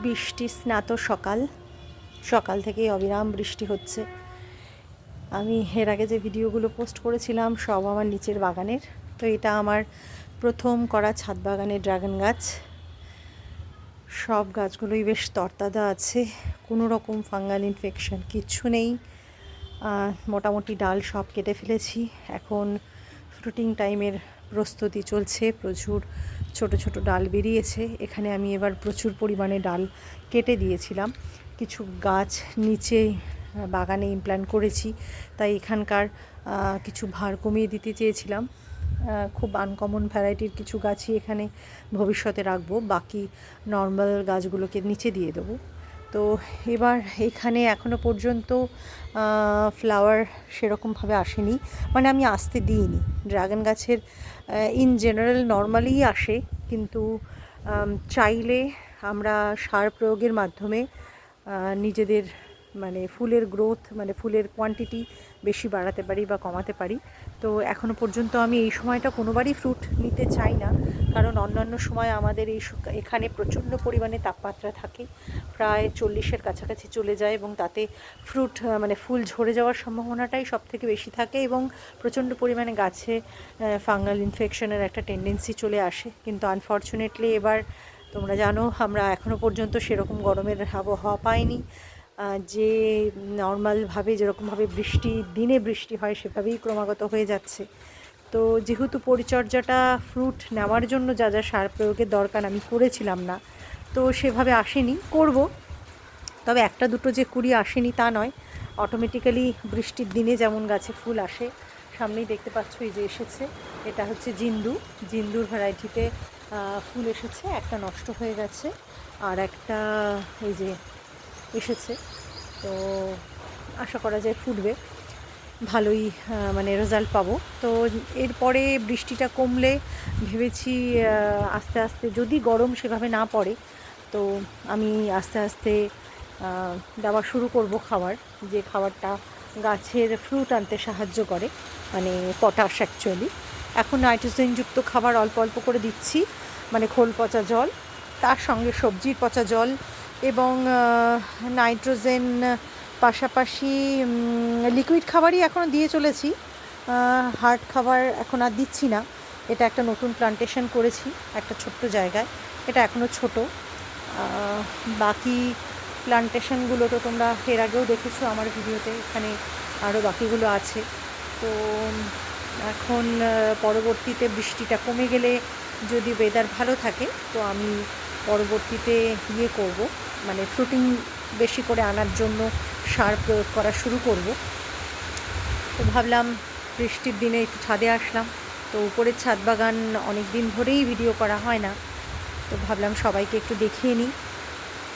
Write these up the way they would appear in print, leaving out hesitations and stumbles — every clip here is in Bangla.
বৃষ্টি স্নাত সকাল সকাল থেকেই অবিরাম বৃষ্টি হচ্ছে। আমি এর আগে যে ভিডিওগুলো পোস্ট করেছিলাম সব আমার নিচের বাগানের। তো এটা আমার প্রথম করা ছাদ বাগানের ড্রাগন গাছ। সব গাছগুলোই বেশ তরতাজা আছে, কোনো রকম ফাঙ্গাল ইনফেকশন কিচ্ছু নেই। মোটামুটি ডাল সব কেটে ফেলেছি। এখন ফ্রুটিং টাইমের প্রস্তুতি চলছে। প্রচুর ছোট ছোট ডাল বেরিয়েছে। এখানে আমি এবার প্রচুর পরিমাণে ডাল কেটে দিয়েছিলাম। কিছু গাছ নিচে বাগানে ইমপ্ল্যান্ট করেছি, তাই এখানকার কিছু ভার কমিয়ে দিতে চেয়েছিলাম। খুব আনকমন ভ্যারাইটির কিছু গাছই এখানে ভবিষ্যতে রাখবো, বাকি নর্মাল গাছগুলোকে নিচে দিয়ে দেবো। তো এবার এখানে এখনও পর্যন্ত ফ্লাওয়ার সেরকমভাবে আসেনি, মানে আমি আসতে দিইনি। ড্রাগন গাছের ইন জেনারেল নর্মালিই আসে, কিন্তু চাইলে আমরা সার প্রয়োগের মাধ্যমে নিজেদের মানে ফুলের গ্রোথ, মানে ফুলের কোয়ান্টিটি বেশি বাড়াতে পারি বা কমাতে পারি। তো এখনও পর্যন্ত আমি এই সময়টা কোনোবারই ফ্রুট নিতে চাই না, কারণ অন্যান্য সময় আমাদের এখানে প্রচণ্ড পরিমাণে তাপমাত্রা থাকে, প্রায় 40-এর কাছাকাছি চলে যায়, এবং তাতে ফ্রুট মানে ফুল ঝরে যাওয়ার সম্ভাবনাটাই সব থেকে বেশি থাকে, এবং প্রচণ্ড পরিমাণে গাছে ফাঙ্গাল ইনফেকশনের একটা টেন্ডেন্সি চলে আসে। কিন্তু আনফর্চুনেটলি এবার তোমরা জানো আমরা এখনও পর্যন্ত সেরকম গরমের আবহাওয়া পাইনি। যে নর্মালভাবে যেরকমভাবে দিনে বৃষ্টি হয় সেভাবেই ক্রমাগত হয়ে যাচ্ছে। তো যেহেতু পরিচর্যাটা ফ্রুট নেওয়ার জন্য যা যা সার প্রয়োগের দরকার আমি করেছিলাম না, তো সেভাবে আসেনি। করব, তবে একটা দুটো যে কুড়ি আসেনি তা নয়, অটোমেটিক্যালি বৃষ্টির দিনে যেমন গাছে ফুল আসে। সামনেই দেখতে পাচ্ছ এই যে এসেছে, এটা হচ্ছে জিন্দুর ভ্যারাইটিতে ফুল এসেছে। একটা নষ্ট হয়ে গেছে, আর একটা এই যে এসেছে। তো আশা করা যায় ফুটবে, ভালোই মানে রেজাল্ট পাবো। তো এরপরে বৃষ্টিটা কমলে ভেবেছি আস্তে আস্তে, যদি গরম সেভাবে না পড়ে, তো আমি আস্তে আস্তে দেওয়া শুরু করব খাবার, যে খাবারটা গাছের ফ্রুট আনতে সাহায্য করে, মানে পটাশ অ্যাকচুয়ালি। এখন নাইট্রোজেনযুক্ত খাবার অল্প অল্প করে দিচ্ছি, মানে খোল পচা জল, তার সঙ্গে সবজির পচা জল, এবং নাইট্রোজেন পাশাপাশি লিকুইড খাবারই এখনও দিয়ে চলেছি। হার্ড খাবার এখন আর দিচ্ছি না। এটা একটা নতুন প্লান্টেশন করেছি একটা ছোট্ট জায়গায়, এটা এখনও ছোট। বাকি প্লান্টেশনগুলো তো তোমরা এর আগেও দেখেছো আমার ভিডিওতে, এখানে আরও বাকিগুলো আছে। তো এখন পরবর্তীতে বৃষ্টিটা কমে গেলে, যদি ওয়েদার ভালো থাকে, তো আমি পরবর্তীতে করব, মানে ফ্রুটিং বেশি করে আনার জন্য সার প্রয়োগ করা শুরু করব। তো ভাবলাম বৃষ্টির দিনে একটু ছাদে আসলাম। তো উপরের ছাদ বাগান অনেক দিন ধরেই ভিডিও করা হয় না, তো ভাবলাম সবাইকে একটু দেখিয়ে নিই।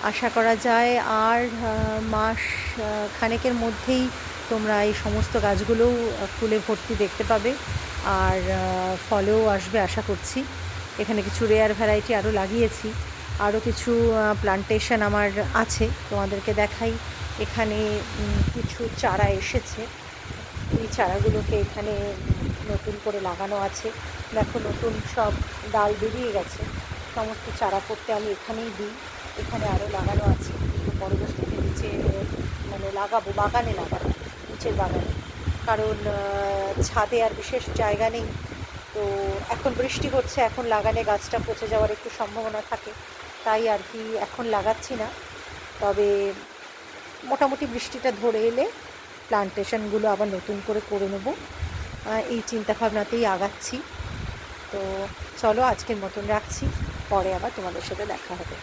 আশা করা যায় আর মাস খানেকের মধ্যেই তোমরা এই সমস্ত গাছগুলোও ফুলে ভর্তি দেখতে পাবে, আর ফলেও আসবে আশা করছি। এখানে কিছু রেয়ার ভ্যারাইটি আরও লাগিয়েছি, আরও কিছু প্লান্টেশন আমার আছে, তোমাদেরকে দেখাই। এখানে কিছু চারা এসেছে, এই চারাগুলোকে এখানে নতুন করে লাগানো আছে। দেখো নতুন সব ডাল বেরিয়ে গেছে। সমস্ত চারা করতে আমি এখানেই দিই, এখানে আরও লাগানো আছে, কিন্তু পরবর্তীতে নিচে মানে লাগাবো, বাগানে লাগাবো, নিচের বাগানে, কারণ ছাদে আর বিশেষ জায়গা নেই। তো এখন বৃষ্টি হচ্ছে, এখন লাগানে গাছটা পচে যাওয়ার একটু সম্ভাবনা থাকে, তাই আর কি এখন লাগাচ্ছি না। তবে মোটামুটি বৃষ্টিটা ধরে এলে প্লান্টেশনগুলো আবার নতুন করে নেব, এই চিন্তাভাবনাতেই আগাচ্ছি। তো চলো আজকের মতন রাখছি, পরে আবার তোমাদের সাথে দেখা হবে।